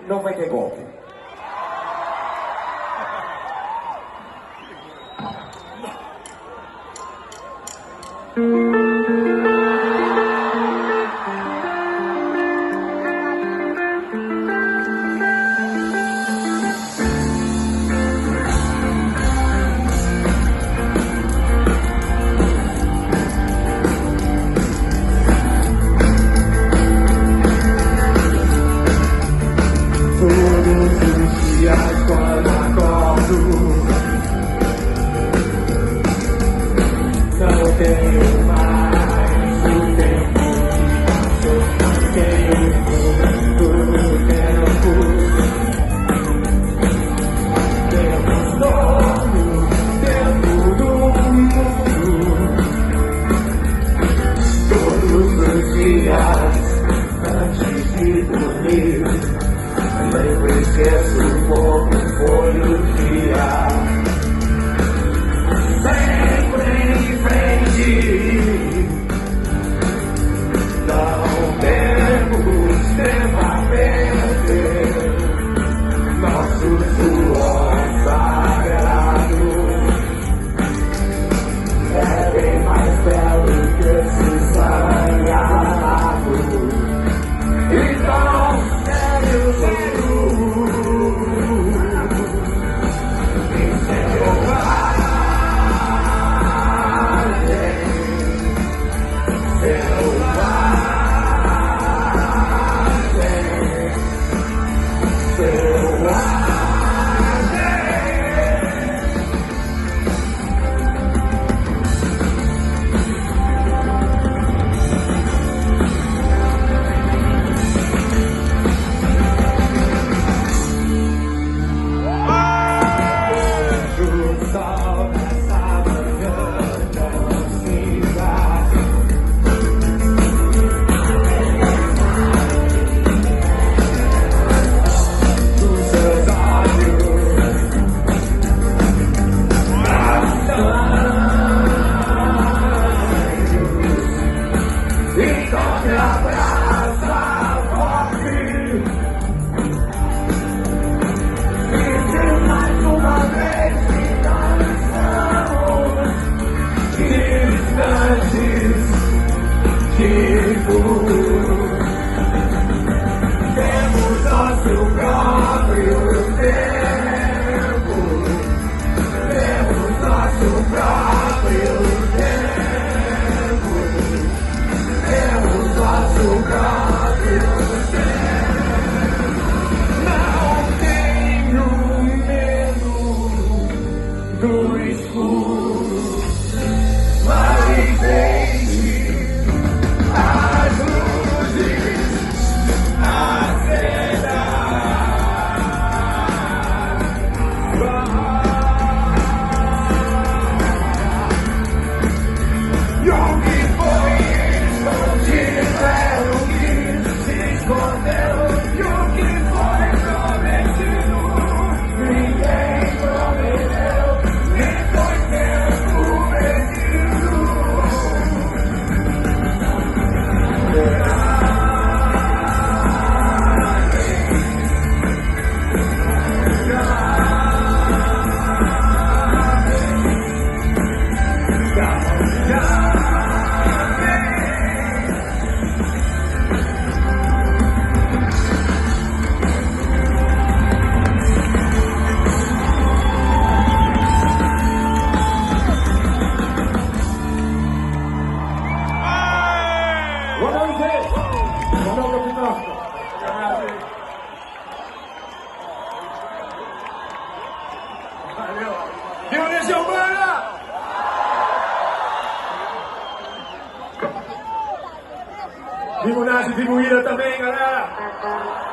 Não vai ter golpe. Quando acordo, não tenho mais o tempo que passou, tenho muito tempo. Temos todo o tempo do mundo, todos os dias antes de dormir. Lembro e esqueço um pouco, foi o dia. Sempre em frente. Não temos tempo a perder. Nosso suor sagrado é bem mais belo que esse sagrado. Então, temos nosso próprio tempo. Temos nosso próprio tempo. Temos nosso próprio tempo. Não tenho medo do escuro, mas deixe as luzes acesas. E o que foi escondido é o que se escondeu. E o que foi prometido ninguém prometeu. Nem foi tempo perdido. Viva Legião Urbana! Viva o Nasi, viva o Ira também, galera!